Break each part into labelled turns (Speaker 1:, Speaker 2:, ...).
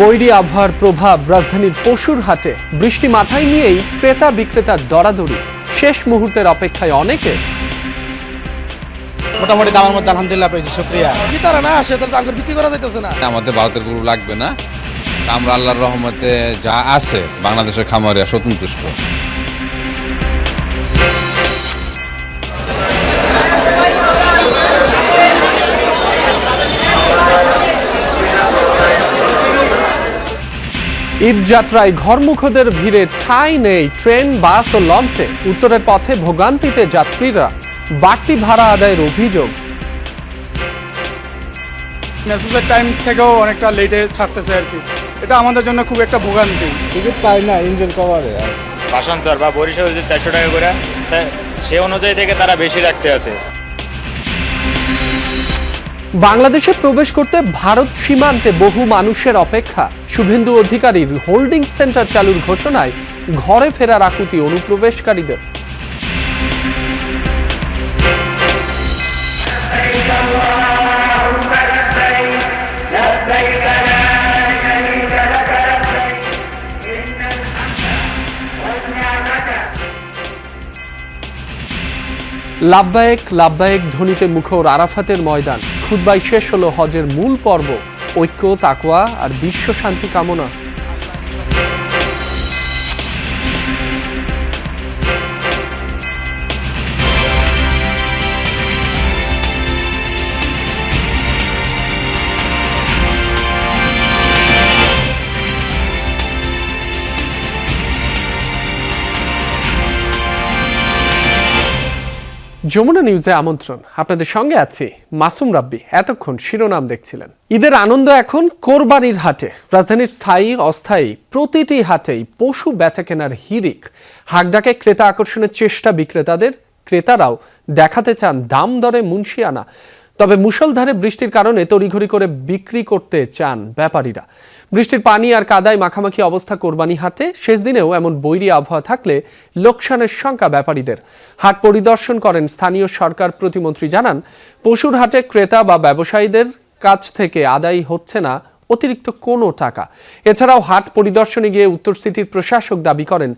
Speaker 1: বৈরী আবহাওয়ার প্রভাব রাজধানীর পশুর হাটে। বৃষ্টি মাথায় নিয়েই ক্রেতা বিক্রেতার দরাদরি, শেষ মুহূর্তের অপেক্ষায় অনেকে।
Speaker 2: মোটামুটি দামের মধ্যে আলহামদুলিল্লাহ পেয়েছি, শুকরিয়া।
Speaker 3: বিতারা না আসে তাহলে তাঙ্গুর বিক্রি করা যাইতেছে না।
Speaker 4: আমাদের ভারতের গরু লাগবে না, আমরা আল্লাহর রহমতে যা আছে বাংলাদেশের খামারিয়া সন্তুষ্ট।
Speaker 1: ঈদযাত্রায় ঘরমুখদের ভিড়ে ঠাঁই নেই ট্রেন, বাস ও লঞ্চে। উত্তরের পথে ভোগান্তিতে যাত্রীরা, বাড়তি ভাড়া আদায়ের অভিযোগ।
Speaker 5: মেসেজের টাইম থেকেও অনেকটা লেটে ছাড়তেছে আর কি, এটা আমাদের জন্য খুব একটা ভোগান্তি।
Speaker 2: টিকিট পাই না ইঞ্জিন কভারে।
Speaker 6: ভাসানচর বা বরিশাল যে 400 টাকা করে, সে অনুযায়ী থেকে তারা বেশি রাখতে আছে।
Speaker 1: বাংলাদেশে প্রবেশ করতে ভারত সীমান্তে বহু মানুষের অপেক্ষা। শুভেন্দু অধিকারীর হোল্ডিং সেন্টার চালুর ঘোষণায় ঘরে ফেরার আকুতি অনুপ্রবেশকারীদের। লাব্বায়েক লাব্বায়েক ধ্বনিতে মুখর আরাফাতের ময়দান। খুতবায় শেষ হলো হজের মূল পর্ব। ঐক্য, তাকওয়া আর বিশ্ব শান্তি কামনা। যমুনা নিউজে আমন্ত্রণ। আপনাদের সঙ্গে আছি মাসুম রাব্বি। এতক্ষণ শিরোনাম দেখছিলেন। ঈদের আনন্দ এখন কোরবানির হাটে। রাজধানীর স্থায়ী অস্থায়ী প্রতিটি হাটেই পশু বেচা কেনার হিড়িক। হাকডাকে ক্রেতা আকর্ষণের চেষ্টা বিক্রেতাদের। ক্রেতারাও দেখাতে চান দাম দরে মুনশিয়ানা। তবে মুষলধারে বৃষ্টির কারণে তড়িঘড়ি করে বিক্রি করতে চান ব্যাপারীরা। বৃষ্টির পানি আর কাদায় মাখামাখি অবস্থা কোরবানি হাটে। শেষ দিনেও এমন বৈরী আবহাওয়া থাকলে লোকসানের শঙ্কা ব্যাপারীদের। হাট পরিদর্শন করেন স্থানীয় সরকার প্রতিমন্ত্রী। জানান, পশুর হাটে ক্রেতা বা ব্যবসায়ীদের কাছ থেকে আদায় হচ্ছে না অতিরিক্ত কোনো টাকা। এছাড়াও হাট পরিদর্শনে গিয়ে উত্তর সিটির প্রশাসক দাবি করেন,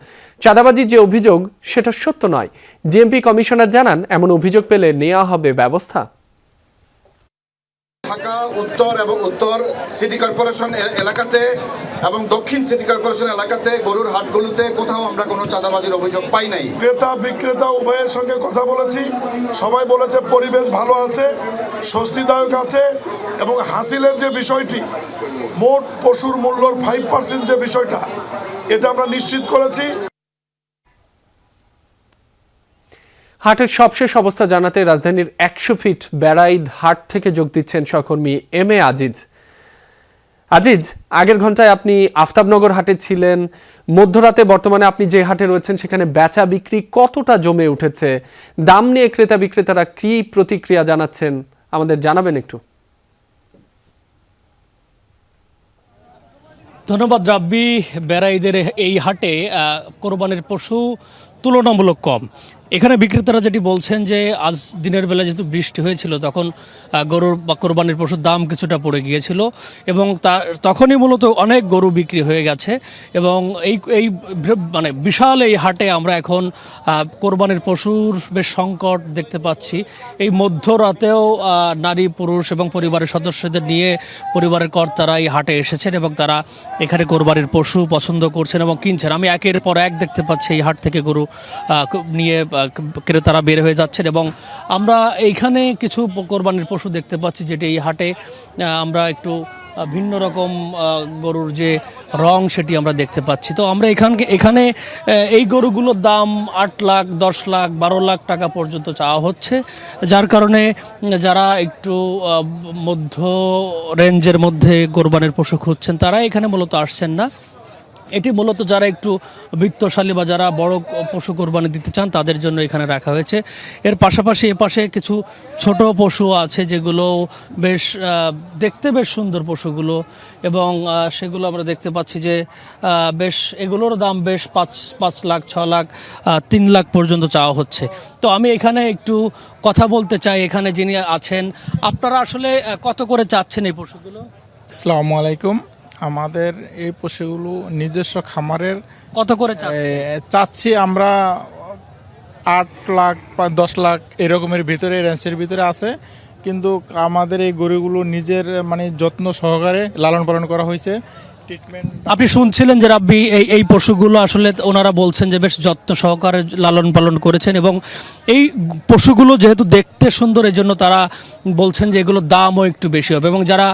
Speaker 1: চাঁদাবাজির যে অভিযোগ সেটা সত্য নয়। ডিএমপি কমিশনার জানান, এমন অভিযোগ পেলে নেওয়া হবে ব্যবস্থা।
Speaker 7: ঢাকা উত্তর এবং উত্তর সিটি কর্পোরেশন এলাকাতে এবং দক্ষিণ সিটি কর্পোরেশন এলাকাতে গরুর হাটগুলোতে কোথাও আমরা কোনো চাঁদাবাজির অভিযোগ পাই নাই।
Speaker 8: ক্রেতা বিক্রেতা উভয়ের সঙ্গে কথা বলেছি, সবাই বলেছে পরিবেশ ভালো আছে, স্বস্তিদায়ক আছে এবং হাসিলের যে বিষয়টি, মোট পশুর মূল্যর 5% যে বিষয়টা, এটা আমরা নিশ্চিত করেছি।
Speaker 1: হাটের সবশেষ অবস্থা জানাতে রাজধানীর 100 ফিট বেড়াইদ হাট থেকে যোগ দিচ্ছেন সহকর্মী এম এ আজিজ। আজিজ, আগের ঘন্টায় আপনি আফতাবনগর হাটে ছিলেন। মধ্যরাতে বর্তমানে আপনি যে হাটে রয়েছেন সেখানে বেচা বিক্রি কতটা জমে উঠেছে? দাম নিয়ে ক্রেতা বিক্রেতারা কি প্রতিক্রিয়া জানাচ্ছেন আমাদের জানাবেন একটু।
Speaker 9: ধন্যবাদ রাব্বি। বেড়াইদের এই হাটে কোরবানির পশু তুলনামূলক কম। এখানে বিক্রেতারা যেটি বলছেন যে আজ দিনের বেলা যেহেতু বৃষ্টি হয়েছিল তখন গরুর বা কোরবানির পশুর দাম কিছুটা পড়ে গিয়েছিল এবং তখনই মূলত অনেক গরু বিক্রি হয়ে গেছে এবং এই মানে বিশাল এই হাটে আমরা এখন কোরবানির পশুর বেশ সংকট দেখতে পাচ্ছি। এই মধ্যরাতেও নারী পুরুষ এবং পরিবারের সদস্যদের নিয়ে পরিবারের কর্তারা এই হাটে এসেছেন এবং তারা এখানে কোরবানির পশু পছন্দ করছেন এবং কিনছেন। আমি একের পর এক দেখতে পাচ্ছি এই হাট থেকে গরু নিয়ে ক্রেতারা বের হয়ে যাচ্ছেন এবং আমরা এইখানে কিছু কোরবানির পশু দেখতে পাচ্ছি যেটি এই হাটে আমরা একটু ভিন্ন রকম গরুর যে রং সেটি আমরা দেখতে পাচ্ছি। তো আমরা এখানে এই গরুগুলোর দাম 8 লাখ, 10 লাখ, 12 লাখ টাকা পর্যন্ত চাওয়া হচ্ছে, যার কারণে যারা একটু মধ্য রেঞ্জের মধ্যে কোরবানির পশু খুঁজছেন তারা এখানে মূলত আসছেন না। এটি মূলত যারা একটু বিত্তশালী বা যারা বড় পশু কোরবানি দিতে চান তাদের জন্য এখানে রাখা হয়েছে। এর পাশাপাশি এপাশে কিছু ছোট পশু আছে যেগুলো বেশ দেখতে বেশ সুন্দর পশুগুলো এবং সেগুলো আমরা দেখতে পাচ্ছি যে বেশ এগুলোর দাম বেশ 5 লাখ, 6 লাখ, 3 লাখ পর্যন্ত চাওয়া হচ্ছে। তো আমি এখানে একটু কথা বলতে চাই, এখানে যিনি আছেন, আপনারা আসলে কত করে চাচ্ছেন এই পশুগুলো?
Speaker 5: আসসালামু আলাইকুম।
Speaker 10: আমাদের এই পশুগুলো নিজস্ব খামারের
Speaker 9: কত করে চাচ্ছে?
Speaker 10: চাচ্ছি আমরা 8 লাখ বা 10 লাখ এরকমের ভিতরে, রেঞ্জের ভিতরে আছে, কিন্তু আমাদের এই গরুগুলো নিজের মানে যত্ন সহকারে লালন পালন করা হয়েছে। ট্রিটমেন্ট
Speaker 9: আপনি শুনছিলেন যে রাব্বি এই পশুগুলো আসলে ওনারা বলছেন যে বেশ যত্ন সহকারে লালন পালন করেছেন, এবং এই পশুগুলো যেহেতু দেখতে সুন্দর এই জন্য তারা বলছেন যে এগুলোর দামও একটু বেশি হবে, এবং যারা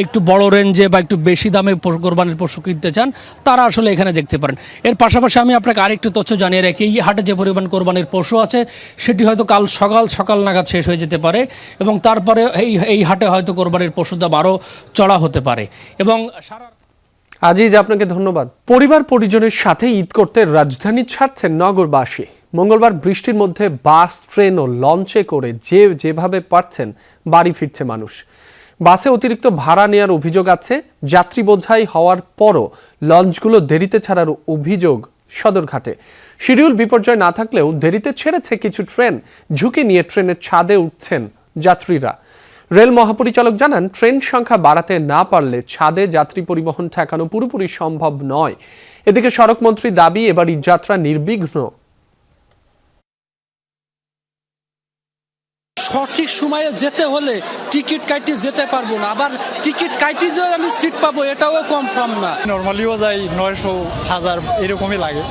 Speaker 9: একটু বড় রেঞ্জে বা একটু বেশি দামে কোরবানির পশু কিনতে চান তারা আসলে এখানে দেখতে পারেন। এর পাশাপাশি আমি আপনাকে আরেকটু তথ্য জানিয়ে রাখি, এই হাটে যে পরিমাণ কোরবানির পশু আছে সেটি হয়তো কাল সকাল নাগাদ শেষ হয়ে যেতে পারে, এবং তারপরে এই হাটে হয়তো কোরবানির পশুর দাম আরও চড়া হতে পারে। এবং সারা
Speaker 1: আজিজ, আপনাকে ধন্যবাদ। পরিবার পরিজনের সাথে ঈদ করতে রাজধানী ছাড়ছেন নগরবাসী। মঙ্গলবার বৃষ্টির মধ্যে বাস, ট্রেন ও লঞ্চে করে যেভাবে পারছেন বাড়ি ফিরছে মানুষ। বাসে অতিরিক্ত ভাড়া নেওয়ার অভিযোগ আছে, যাত্রী বোঝাই হওয়ার পরও লঞ্চগুলো দেরিতে ছাড়ার অভিযোগ সদরঘাটে। শিডিউল বিপর্যয় না থাকলেও দেরিতে ছেড়েছে কিছু ট্রেন, ঝুঁকি নিয়ে ট্রেনের ছাদে উঠছেন যাত্রীরা। রেল মহাপরিচালক জানান, ট্রেন সংখ্যা বাড়াতে না পারলে ছাদে যাত্রী পরিবহন ঠেকানো পুরোপুরি সম্ভব নয়। এদিকে সড়কমন্ত্রীর দাবি, এবার যাত্রা নির্বিঘ্ন।
Speaker 11: সঠিক সময়ে যেতে হলে টিকিট কাটি যেতে পারবো না, আবার টিকিট কাটি যে আমি সিট পাবো এটাও কনফার্ম না।
Speaker 5: নর্মালিও যাই 900, 1000 এরকমই লাগে,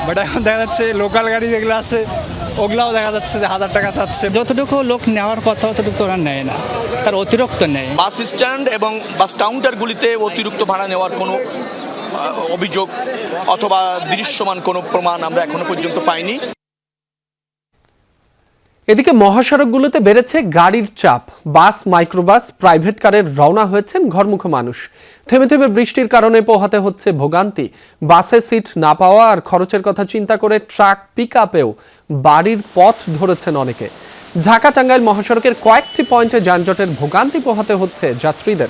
Speaker 5: বাট এখন দেখা যাচ্ছে লোকাল গাড়ি যেগুলো আছে ওগুলাও দেখা যাচ্ছে যে 1000 টাকা চাচ্ছে।
Speaker 11: যতটুকু লোক নেওয়ার কথা ততটুকু ওরা নেয় না, তার অতিরিক্ত নেয়।
Speaker 12: বাস স্ট্যান্ড এবং বাস কাউন্টারগুলিতে অতিরিক্ত ভাড়া নেওয়ার কোনো অভিযোগ অথবা দৃশ্যমান কোনো প্রমাণ আমরা এখনো পর্যন্ত পাইনি।
Speaker 1: এদিকে মহাসড়কগুলোতে বেড়েছে গাড়ির চাপ। বাস, মাইক্রোবাস, প্রাইভেট কারের রওনা হয়েছেন ঘরমুখ মানুষ। থেমে থেমে বৃষ্টির কারণে পোহাতে হচ্ছে ভোগান্তি। বাসে সিট না পাওয়া আর খরচের কথা চিন্তা করে ট্রাক, পিকআপেও বাড়ির পথ ধরেছেন অনেকে। ঢাকা টাঙ্গাইল মহাসড়কের কয়েকটি পয়েন্টে যানজটের ভোগান্তি পোহাতে হচ্ছে যাত্রীদের।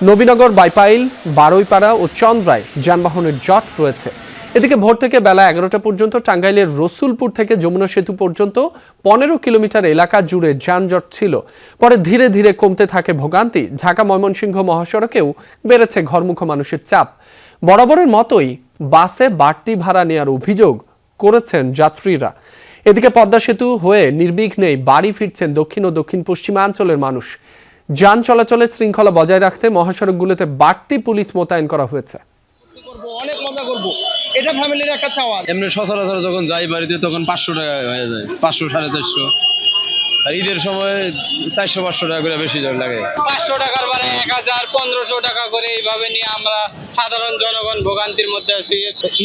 Speaker 1: নবীনগর, বাইপাইল, বারুইপাড়া ও চন্দ্রায় যানবাহনের জট রয়েছে। এদিকে ভোর থেকে বেলা 11টা পর্যন্ত টাঙ্গাইলের রসুলপুর থেকে যমুনা সেতু পর্যন্ত 15 কিলোমিটার এলাকা জুড়ে যানজট ছিল। পরে ধীরে ধীরে কমতে থাকে ভোগান্তি। ঢাকা ময়মনসিংহ মহাসড়কেও বেড়েছে ঘরমুখ মানুষের চাপ। বরাবরের মতোই বাসে বাড়তি ভাড়া নেওয়ার অভিযোগ করেছেন যাত্রীরা। এদিকে পদ্মা সেতু হয়ে নির্বিঘ্নেই বাড়ি ফিরছেন দক্ষিণ ও দক্ষিণ পশ্চিমাঞ্চলের মানুষ। যান চলাচলের শৃঙ্খলা বজায় রাখতে মহাসড়কগুলোতে বাড়তি পুলিশ মোতায়েন করা হয়েছে।
Speaker 3: অনেক মজা করবো, এটা ফ্যামিলির একটা চাওয়া।
Speaker 4: এমনি সচরাচর যখন যাই বাড়িতে তখন 500 টাকা হয়ে যায়, 500, 450। আর ঈদের সময় 400-500 টাকা করে বেশি লাগে।
Speaker 11: 500 টাকার বারে 1000, 1500 টাকা করে এইভাবে নিয়ে আমরা সাধারণ জনগণ ভোগান্তির মধ্যে আছি।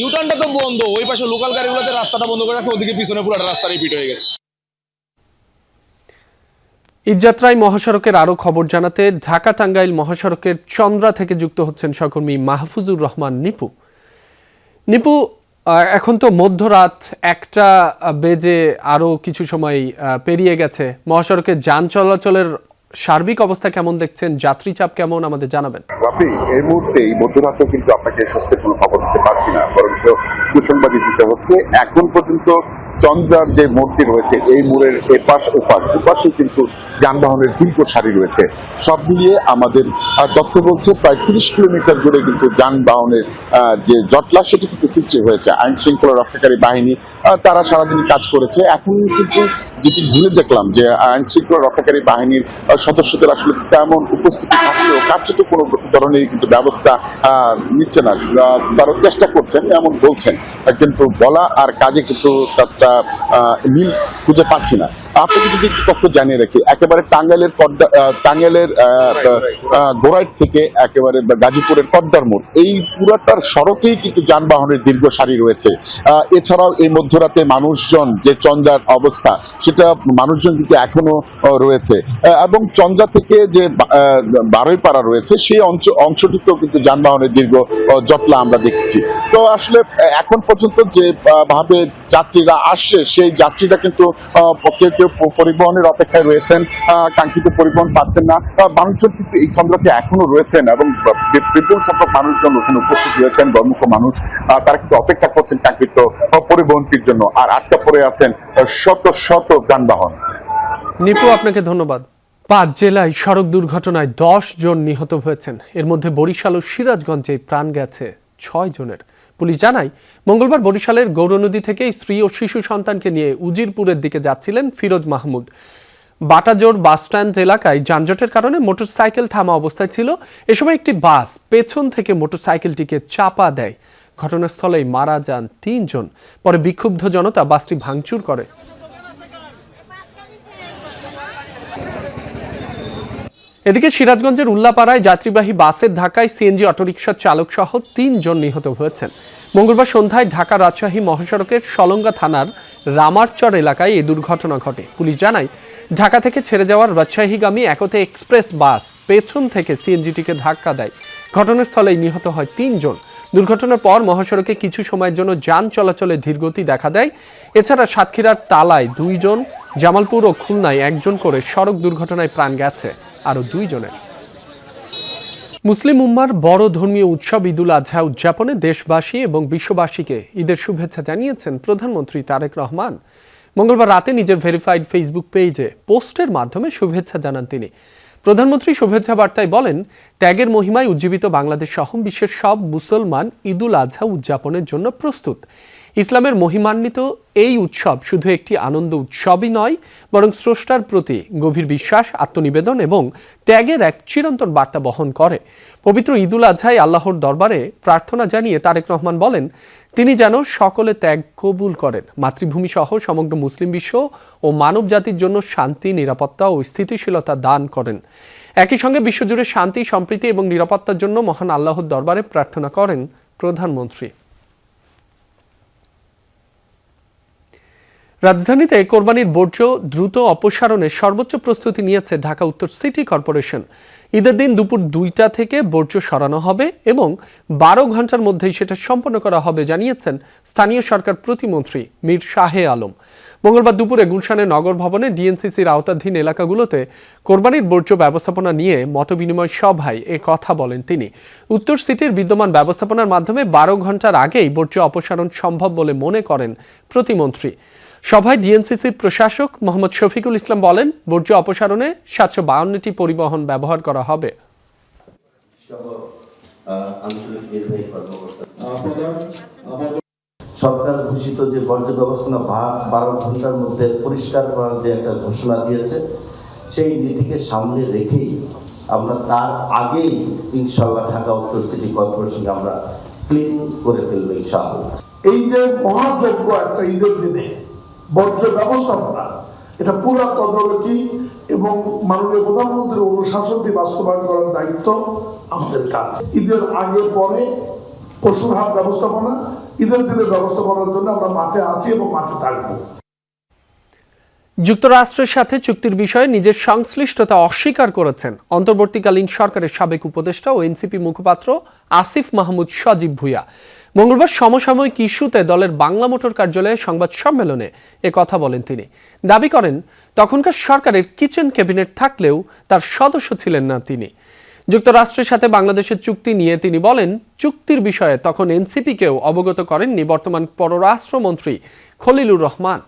Speaker 3: ইউটার্নটা তো বন্ধ, ওই পাশে লোকাল গাড়িগুলোতে রাস্তাটা বন্ধ করে রাখছে, ওদিকে পিছনে পুরো রাস্তা রিপিট হয়ে গেছে।
Speaker 1: ঈদযাত্রায় মহাসড়কের আরও খবর জানাতে ঢাকা টাঙ্গাইল মহাসড়কের চন্দ্রা থেকে যুক্ত হচ্ছেন সহকর্মী মাহফুজুর রহমান নিপু। নিপু, এখন তো মধ্যরাত 1টা বেজে আরও কিছু সময় পেরিয়ে গেছে। মহাসড়কের যান চলাচলের সার্বিক অবস্থা কেমন দেখছেন? যাত্রী চাপ কেমন আমাদের জানাবেন।
Speaker 13: আপনি এই মুহূর্তে এই মধ্যরাতে কিন্তু আপনাকে স্বস্তির কোনো খবর দিতে পারছি না, বরঞ্চ দুঃসংবাদই দিতে হচ্ছে। এখন পর্যন্ত চন্দ্রার যে মোড়টি রয়েছে, এই মোড়ের এপাশ ওপাশ দুপাশে কিন্তু যানবাহনের দীর্ঘ সারি রয়েছে। সব মিলিয়ে আমাদের তথ্য বলছে প্রায় 30 কিলোমিটার জুড়ে কিন্তু যানবাহনের যে জটলা সেটি কিন্তু সৃষ্টি হয়েছে। আইন শৃঙ্খলা রক্ষাকারী বাহিনী তারা সারাদিন কাজ করেছে। এখন কিন্তু যেটি ঘুরে দেখলাম যে আইন শৃঙ্খলা রক্ষাকারী বাহিনীর সদস্যদের আসলে তেমন উপস্থিতি থাকলেও কার্যত কোনো ধরনের কিন্তু ব্যবস্থা নিচ্ছে না। তারা চেষ্টা করছেন এমন বলছেন, কিন্তু বলা আর কাজে কিন্তু একটা মিল খুঁজে পাচ্ছি না। আপনাকে যদি একটু তথ্য জানিয়ে রাখি, একেবারে টাঙ্গাইলের গোড়াইট থেকে একেবারে গাজীপুরের কদ্দার মোড়, এই পুরাটার সড়কেই কিন্তু যানবাহনের দীর্ঘ সারি রয়েছে। এছাড়াও এই মধ্যরাতে মানুষজন যে চন্দ্রার অবস্থা, সেটা মানুষজন কিন্তু এখনো রয়েছে, এবং চন্দ্রা থেকে যে বারুইপাড়া রয়েছে সেই অংশটিতেও কিন্তু যানবাহনের দীর্ঘ জটলা আমরা দেখছি। তো আসলে এখন পর্যন্ত যে ভাবে যাত্রীরা আসছে, সেই যাত্রীরা কিন্তু কেউ কেউ পরিবহনের অপেক্ষায় রয়েছেন, কাঙ্ক্ষিত পরিবহন পাচ্ছেন না। মানুষজন কিন্তু এই চন্দ্রতে এখনো রয়েছেন এবং বিপুল সংখ্যক মানুষজন ওখানে উপস্থিত রয়েছেন, গণমুখ মানুষ। তারা কিন্তু অপেক্ষা করছেন কাঙ্ক্ষিত পরিবহনটির জন্য, আর আটকা পড়ে আছেন শত শত যানবাহন।
Speaker 1: নিপু, আপনাকে ধন্যবাদ। 5 জেলায় সড়ক দুর্ঘটনায় 10 জন নিহত হয়েছেন। এর মধ্যে বরিশাল ও সিরাজগঞ্জে প্রাণ গেছে 6 জনের। পুলিশ জানায়, মঙ্গলবার বরিশালের গৌরনদী থেকে স্ত্রী ও শিশু সন্তানকে নিয়ে উজিরপুরের দিকে যাচ্ছিলেন ফিরোজ মাহমুদ। বাটাজোর বাসস্ট্যান্ড এলাকায় যানজটের কারণে মোটরসাইকেল থামা অবস্থায় ছিল। এ সময় একটি বাস পেছন থেকে মোটরসাইকেলটিকে চাপা দেয়। ঘটনাস্থলেই মারা যান 3 জন। পরে বিক্ষুব্ধ জনতা বাসটি ভাঙচুর করে। এদিকে সিরাজগঞ্জের উল্লাপাড়ায় যাত্রীবাহী বাসের ধাক্কায় সিএনজি অটোরিকশার চালক সহ 3 জন নিহত হয়েছেন। মঙ্গলবার সন্ধ্যায় ঢাকা রাজশাহী মহাসড়কের সলঙ্গা থানার রামারচর এলাকায় এই দুর্ঘটনা ঘটে। পুলিশ জানায়, ঢাকা থেকে ছেড়ে যাওয়ার রাজশাহীগামী একতে এক্সপ্রেস বাস পেছন থেকে সিএনজিটিকে ধাক্কা দেয়। ঘটনাস্থলেই নিহত হয় 3 জন। দুর্ঘটনার পর মহাসড়কে কিছু সময়ের জন্য যান চলাচলে ধীরগতি দেখা দেয়। এছাড়া সাতক্ষীরার তালায় 2 জন, জামালপুর ও খুলনায় 1 জন করে সড়ক দুর্ঘটনায় প্রাণ গেছে আরও 2 জনের। মুসলিম উম্মার বড় ধর্মীয় উৎসব ঈদুল আজহা উদযাপনে দেশবাসী এবং বিশ্ববাসীকে ঈদের শুভেচ্ছা জানিয়েছেন প্রধানমন্ত্রী তারেক রহমান। মঙ্গলবার রাতে নিজের ভেরিফাইড ফেসবুক পেজে পোস্টের মাধ্যমে শুভেচ্ছা জানান তিনি। প্রধানমন্ত্রী শুভেচ্ছা বার্তায় বলেন, ত্যাগের মহিমায় উজ্জীবিত বাংলাদেশ সহ বিশ্বের সব মুসলমান ঈদুল আজহা উদযাপনের জন্য প্রস্তুত। ইসলামের মহিমান্বিত এই উৎসব শুধু একটি আনন্দ উৎসবই নয়, বরং স্রষ্টার প্রতি গভীর বিশ্বাস, আত্মনিবেদন এবং ত্যাগের এক চিরন্তন বার্তা বহন করে। পবিত্র ঈদুল আজহায় আল্লাহর দরবারে প্রার্থনা জানিয়ে তারেক রহমান বলেন, তিনি যেন সকলে ত্যাগ কবুল করেন, মাতৃভূমি সহ সমগ্র মুসলিম বিশ্ব ও মানব জাতির জন্য শান্তি, নিরাপত্তা ও স্থিতিশীলতা দান করেন। একই সঙ্গে বিশ্বজুড়ে শান্তি, সম্প্রীতি এবং নিরাপত্তার জন্য মহান আল্লাহর দরবারে প্রার্থনা করেন প্রধানমন্ত্রী। রাজধানীতে কোরবানির বর্জ্য দ্রুত অপসারণে সর্বোচ্চ প্রস্তুতি নিয়েছে ঢাকা উত্তর সিটি কর্পোরেশন। ঈদের দিন দুপুর 2টা থেকে বর্জ্য সরানো হবে এবং 12 ঘন্টার মধ্যেই সেটা সম্পন্ন করা হবে জানিয়েছেন স্থানীয় সরকার প্রতিমন্ত্রী মীর শাহে আলম। মঙ্গলবার দুপুরে গুলশানের নগর ভবনে ডিএনসিসির আওতাধীন এলাকাগুলোতে কোরবানির বর্জ্য ব্যবস্থাপনা নিয়ে মতবিনিময় সভায় এ কথা বলেন তিনি। উত্তর সিটির বিদ্যমান ব্যবস্থাপনার মাধ্যমে 12 ঘন্টার আগেই বর্জ্য অপসারণ সম্ভব বলে মনে করেন প্রতিমন্ত্রী। সভায় ডিএনসিসির প্রশাসক মোহাম্মদ শফিকুল ইসলাম বলেন, বর্জ্য অপসারণে 752টি পরিবহন ব্যবহার করা হবে।
Speaker 14: সরকার ঘোষিত যে বর্জ্য ব্যবস্থাপনা 12 ঘন্টার মধ্যে পরিষ্কার করার যে একটা ঘোষণা দিয়েছে, সেই নীতিকে সামনে রেখেই আমরা তার আগেই ইনশাআল্লাহ ঢাকা উত্তর সিটি কর্পোরেশনকে আমরা ক্লিন করে ফেলবো ইনশাআল্লাহ।
Speaker 8: এই যে মহাযজ্ঞ একটা ঈদের দিনে বর্জ্য ব্যবস্থাপনা, এটা পুরো তদারকি এবং মাননীয় প্রধানমন্ত্রীর অনুশাসনটি বাস্তবায়ন করার দায়িত্ব আমাদের কাজ। ঈদের আগে পরে পশুর হাট ব্যবস্থাপনা, ঈদের দিনের ব্যবস্থাপনার জন্য আমরা মাঠে আছি এবং মাঠে থাকবো।
Speaker 1: যুক্তরাষ্ট্রের সাথে চুক্তির বিষয়ে নিজের সংশ্লিষ্টতা অস্বীকার করেছেন অন্তর্বর্তীকালীন সরকারের সাবেক উপদেষ্টা ও এনসিপি মুখপাত্র আসিফ মাহমুদ সজীব ভুঁইয়া। মঙ্গলবার সমসাময়িক ইস্যুতে দলের বাংলা মোটর কার্যালয়ে সংবাদ সম্মেলনে এ কথা বলেন তিনি। দাবি করেন, তখনকার সরকারের কিচেন ক্যাবিনেট থাকলেও তার সদস্য ছিলেন না তিনি। যুক্তরাষ্ট্রের সাথে বাংলাদেশের চুক্তি নিয়ে তিনি বলেন, চুক্তির বিষয়ে তখন এনসিপিকেও অবগত করেননি বর্তমান পররাষ্ট্রমন্ত্রী খলিলুর রহমান।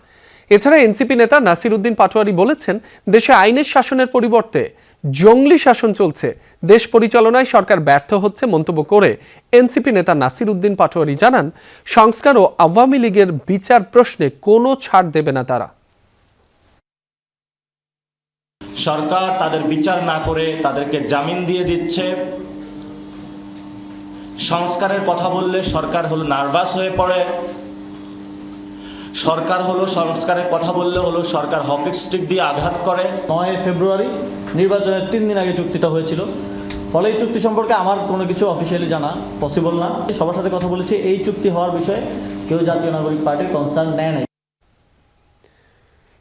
Speaker 1: এছাড়া এনসিপি নেতা নাসির উদ্দিন পাটোয়ারি বলেছেন, দেশে আইনের শাসনের পরিবর্তে জঙ্গলি শাসন চলছে, দেশ পরিচালনায় সরকার ব্যর্থ হচ্ছে মন্তব্য করে এনসিপি নেতা নাসির উদ্দিন পাটোয়ারি জানান, সংস্কার ও আওয়ামী লীগের বিচার প্রশ্নে কোনো ছাড় দেবে না তারা।
Speaker 15: সরকার তাদের বিচার না করে তাদেরকে জামিন দিয়ে দিচ্ছে। সংস্কারের কথা বললে সরকার হলো নার্ভাস হয়ে পড়ে। সরকার হলো সংস্কারের কথা বললে হলো সরকার হকি স্টিক দিয়ে আঘাত করে।
Speaker 16: 9 ফেব্রুয়ারি নির্বাচনের 3 দিন আগে চুক্তিটা হয়েছিল, ফলে এই চুক্তি সম্পর্কে আমার কোনো কিছু অফিসিয়ালি জানা পসিবল না। সবার সাথে কথা বলেছি, এই চুক্তি হওয়ার বিষয়ে কেউ জাতীয় নাগরিক পার্টির কনসার্ন নেয় নাই।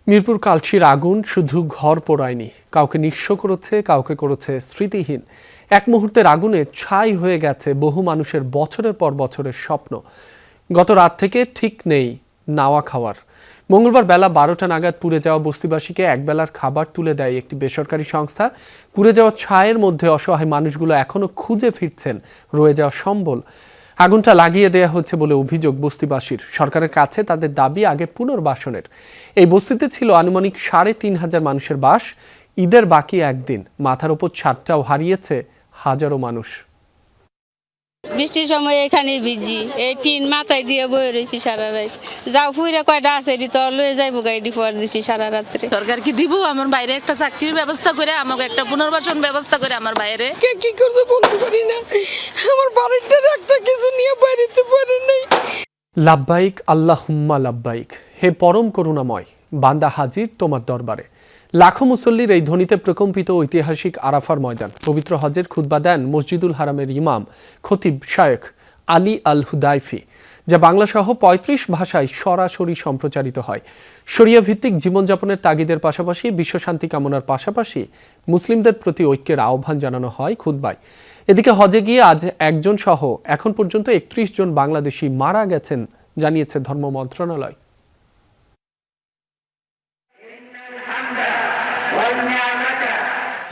Speaker 1: মিরপুর কালচির আগুন শুধু ঘর পোড়ায়নি, কাউকে নিঃস্ব করেছে, কাউকে করেছে স্মৃতিহীন। এক মুহূর্তের আগুনে ছাই হয়ে গেছে বহু মানুষের বছরের পর বছরের স্বপ্ন। গত রাত থেকে ঠিক নেই নাওয়া খাওয়ার। মঙ্গলবার বেলা 12টা নাগাদ পুড়ে যাওয়া বস্তিবাসীকে একবেলার খাবার তুলে দেয় একটি বেসরকারি সংস্থা। পুড়ে যাওয়া ছায়ের মধ্যে অসহায় মানুষগুলো এখনও খুঁজে ফিরছেন রয়ে যাওয়া সম্বল। আগুনটা লাগিয়ে দেওয়া হচ্ছে বলে অভিযোগ বস্তিবাসীর। সরকারের কাছে তাদের দাবি আগে পুনর্বাসনের। এই বস্তিতে ছিল আনুমানিক 3500 মানুষের বাস। ঈদের বাকি একদিন, মাথার উপর ছাদটাও হারিয়েছে হাজারো মানুষ।
Speaker 17: বৃষ্টির সময় এখানে ভিজি, এই টিন মাথায় দিয়ে বয়ে রয়েছি সারা রাত। যাও ফুইরা কয়টা আছে তো লয়ে যাইবো গাড়ি পর দিছি সারা রাত্রে।
Speaker 18: সরকার কি দিব আমার বাইরে একটা চাকরির ব্যবস্থা করে, আমাকে একটা পুনর্বাসন ব্যবস্থা করে আমার বাইরে। কে কি করছে বলতে পারি না, আমার বাড়িটার একটা কিছু নিয়ে বাড়িতে পারে নাই।
Speaker 1: লাব্বাইক আল্লাহুম্মা লাব্বাইক, হে পরম করুণাময়, বান্দা হাজির তোমার দরবারে। লাখো মুসল্লির এই ধ্বনিতে প্রকম্পিত ঐতিহাসিক আরাফার ময়দান। পবিত্র হজের খুতবা দেন মসজিদুল হারামের ইমাম খতিব শায়েখ আলী আল হুদাইফি, যা বাংলাসহ ৩৫ ভাষায় সরাসরি সম্প্রচারিত হয়। শরিয়া ভিত্তিক জীবনযাপনের তাগিদের পাশাপাশি বিশ্বশান্তি কামনার পাশাপাশি মুসলিমদের প্রতি ঐক্যের আহ্বান জানানো হয় খুতবায়। এদিকে হজে গিয়ে আজ একজন সহ এখন পর্যন্ত ৩১ জন বাংলাদেশি মারা গেছেন জানিয়েছে ধর্ম মন্ত্রণালয়।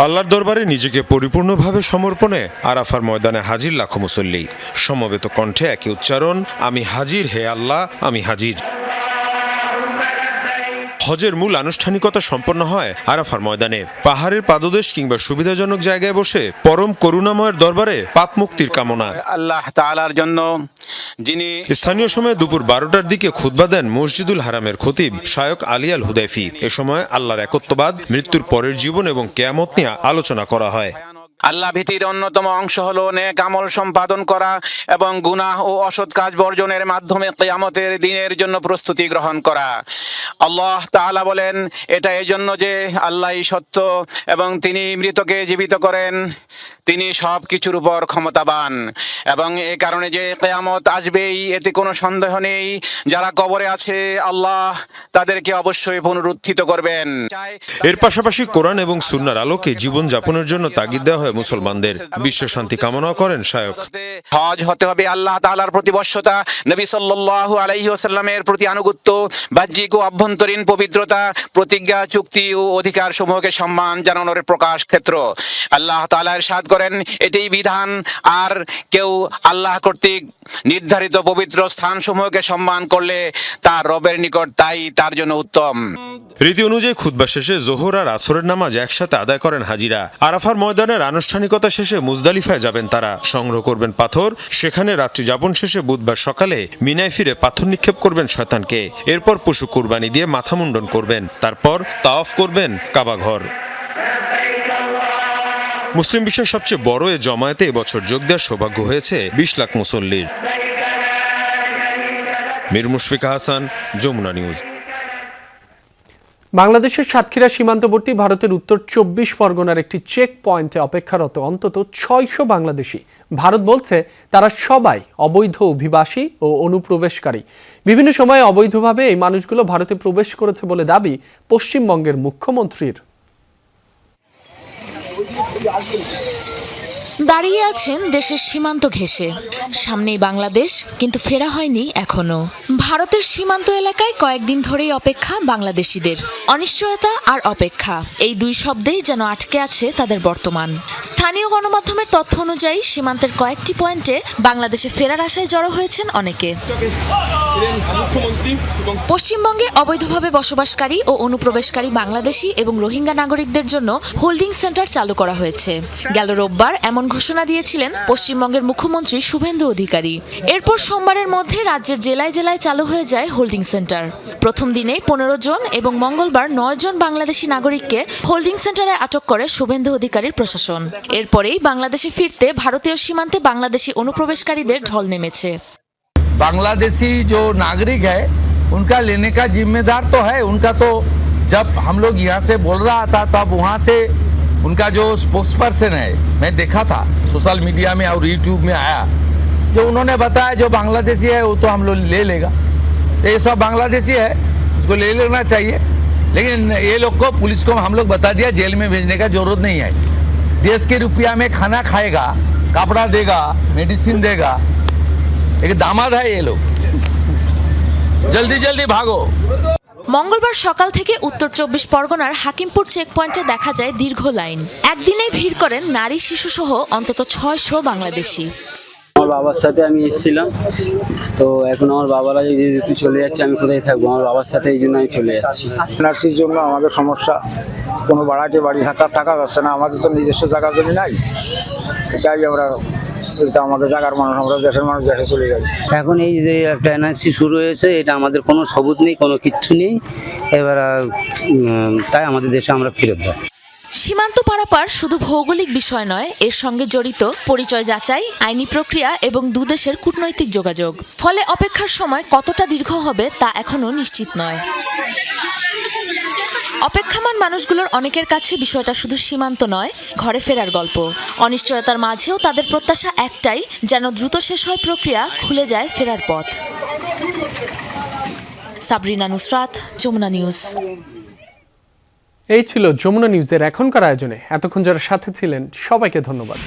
Speaker 19: আল্লাহর দরবারে নিজেকে পরিপূর্ণভাবে সমর্পণে আরাফার ময়দানে হাজির লাখো মুসল্লি। সমবেত কণ্ঠে একই উচ্চারণ, আমি হাজির হে আল্লাহ, আমি হাজির। হজের মূল আনুষ্ঠানিকতা সম্পন্ন হয় আরাফার ময়দানে। পাহাড়ের পাদদেশ কিংবা সুবিধাজনক জায়গায় বসে পরম করুণাময়ের দরবারে পাপ মুক্তির কামনা।
Speaker 20: আল্লাহ তাআলার জন্য যিনি
Speaker 19: স্থানীয় সময় দুপুর 12টার দিকে খুতবা দেন মসজিদুল হারামের খতিব শায়েখ আলী আল হুদাইফি। এ সময় আল্লাহর একত্ববাদ, মৃত্যুর পরের জীবন এবং কিয়ামত নিয়ে আলোচনা করা হয়।
Speaker 20: আল্লাহ ভীতির অন্যতম অংশ হলো নেক আমল সম্পাদন করা এবং গুনাহ ও অসৎ কাজ বর্জনের মাধ্যমে কিয়ামতের দিনের জন্য প্রস্তুতি গ্রহণ করা। আল্লাহ তাআলা বলেন, এটা এই জন্য যে আল্লাহই সত্য এবং তিনি মৃতকে জীবিত করেন, তিনি সব কিছুর উপর ক্ষমতাবান এবং এ কারণে যে কিয়ামত আসবেই এতে কোনো সন্দেহ নেই। যারা কবরে আছে আল্লাহ তাদেরকে অবশ্যই পুনরুত্থিত করবেন।
Speaker 19: এর পাশাপাশি কোরআন এবং সুন্নাহর আলোকে জীবন যাপনের জন্য তাগিদ দেওয়া হয় মুসলমানদের। বিশ্ব শান্তি কামনা করেন শায়েখ।
Speaker 20: হজ হতে হবে আল্লাহ তাআলার প্রতিবদ্ধতা, নবী সাল্লাল্লাহু আলাইহি ওয়াসাল্লামের প্রতি আনুগত্য, বাহ্যিক ও অভ্যন্তরীণ পবিত্রতা, প্রতিজ্ঞা, চুক্তি ও অধিকার সমূহকে সম্মান জানানোর প্রকাশ ক্ষেত্র। আল্লাহ তাআলা ইরশাদ করেন, এটাই বিধান, আর কেউ আল্লাহ কর্তৃক নির্ধারিত পবিত্র স্থানসমূহকে সম্মান করলে তার রবের নিকট তাই তার জন্য উত্তম।
Speaker 19: রীতি অনুযায়ী খুতবা শেষে জোহর আর আসরের নামাজ একসাথে আদায় করেন হাজিরা। আরাফার ময়দানের আনুষ্ঠানিকতা শেষে মুজদালিফায় যাবেন তারা, সংগ্রহ করবেন পাথর। সেখানে রাত্রি যাপন শেষে বুধবার সকালে মিনায় ফিরে পাথর নিক্ষেপ করবেন শয়তানকে। এরপর পশু কুরবানি দিয়ে মাথা মুন্ডন করবেন, তারপর তাওয়াফ করবেন কাবা ঘর। মুসলিম বিশ্বের সবচেয়ে বড় এ জমায়েতে এবছর যোগ দেওয়ার সৌভাগ্য হয়েছে 20 লাখ মুসল্লির। মীর মুশফিকা হাসান, যমুনা নিউজ।
Speaker 1: বাংলাদেশের সাতক্ষীরা সীমান্তবর্তী ভারতের উত্তর 24 পরগনার একটি চেক পয়েন্টে অপেক্ষারত অন্তত 600 বাংলাদেশি। ভারত বলছে তারা সবাই অবৈধ অভিবাসী ও অনুপ্রবেশকারী। বিভিন্ন সময়ে অবৈধভাবে এই মানুষগুলো ভারতে প্রবেশ করেছে বলে দাবি পশ্চিমবঙ্গের মুখ্যমন্ত্রীর।
Speaker 21: দাঁড়িয়ে আছেন দেশের সীমান্ত ঘেঁষে, সামনেই বাংলাদেশ, কিন্তু ফেরা হয়নি এখনো। ভারতের সীমান্ত এলাকায় কয়েকদিন ধরেই অপেক্ষা বাংলাদেশিদের। অনিশ্চয়তা আর অপেক্ষা, এই দুই শব্দেই যেন আটকে আছে তাদের বর্তমান। স্থানীয় গণমাধ্যমের তথ্য অনুযায়ী সীমান্তের কয়েকটি পয়েন্টে বাংলাদেশে ফেরার আশায় জড়ো হয়েছেন অনেকে। পশ্চিমবঙ্গে অবৈধভাবে বসবাসকারী ও অনুপ্রবেশকারী বাংলাদেশি এবং রোহিঙ্গা নাগরিকদের জন্য হোল্ডিং সেন্টার চালু করা হয়েছে। গেল রোববার এমন ঘোষণা দিয়েছিলেন পশ্চিমবঙ্গের মুখ্যমন্ত্রী শুভেন্দু অধিকারী। এরপর সোমবারের মধ্যে রাজ্যের জেলায় জেলায় চালু হয়ে যায় হোল্ডিং সেন্টার। প্রথম দিনে 15 জন এবং মঙ্গলবার 9 জন বাংলাদেশি নাগরিককে হোল্ডিং সেন্টারে আটক করে শুভেন্দু অধিকারীর প্রশাসন। এরপরেই বাংলাদেশে ফিরতে ভারতীয় সীমান্তে বাংলাদেশি অনুপ্রবেশকারীদের ঢল নেমেছে।
Speaker 22: बांग्लादेशी जो नागरिक है उनका लेने का जिम्मेदार तो है उनका। तो जब हम लोग यहाँ से बोल रहा था तब वहाँ से उनका जो स्पोक्स पर्सन है, मैं देखा था सोशल मीडिया में और यूट्यूब में आया, जो उन्होंने बताया जो बांग्लादेशी है वो तो हम लोग ले लेगा। तो ये सब बांग्लादेशी है, उसको ले लेना चाहिए। लेकिन ये लोग को पुलिस को हम लोग बता दिया जेल में भेजने का जरूरत नहीं है। देश के रुपया में खाना खाएगा, कपड़ा देगा, मेडिसिन देगा। एक दामाद है ये लोग, जल्दी जल्दी भागो।
Speaker 21: মঙ্গলবার সকাল থেকে উত্তর 24 পরগনার হাকিমপুর চেকপয়েন্টে দেখা যায় দীর্ঘ লাইন। একদিনে ভিড় করেন নারী শিশু সহ অন্তত 600 বাংলাদেশি।
Speaker 23: আমার বাবার সাথে আমি এসেছিলাম, তো এখন আমার বাবারা যদি চলে যাচ্ছে আমি কোথায় থাকবো, আমার বাবার সাথে এই জন্য আমি চলে যাচ্ছি।
Speaker 24: নার্সির জন্য আমাদের সমস্যা,
Speaker 2: কোনো ভাড়াটে বাড়ি থাকা যাচ্ছে না, আমাদের তো নিজস্ব জায়গা জমি নাই, এটাই আমরা এটা আমাদের জায়গার মানুষ, আমরা দেশের মানুষ দেশে চলে যাই।
Speaker 23: এখন এই যে একটা এনআরসি শুরু হয়েছে, এটা আমাদের কোনো সবুত নেই, কোনো কিচ্ছু নেই, এবার তাই আমাদের দেশে আমরা ফেরত যাচ্ছি।
Speaker 21: সীমান্ত পারাপার শুধু ভৌগোলিক বিষয় নয়, এর সঙ্গে জড়িত পরিচয় যাচাই, আইনি প্রক্রিয়া এবং দুদেশের কূটনৈতিক যোগাযোগ। ফলে অপেক্ষার সময় কতটা দীর্ঘ হবে তা এখনো নিশ্চিত নয়। অপেক্ষামান মানুষগুলোর অনেকের কাছে বিষয়টা শুধু সীমান্ত নয়, ঘরে ফেরার গল্প। অনিশ্চয়তার মাঝেও তাদের প্রত্যাশা একটাই, যেন দ্রুত শেষ হয় প্রক্রিয়া, খুলে যায় ফেরার পথ। সাবরিনা নুসরাত, যমুনা নিউজ।
Speaker 1: এই ছিল যমুনা নিউজের এখনকার আয়োজনে। এতক্ষণ যারা সাথে ছিলেন সবাইকে ধন্যবাদ।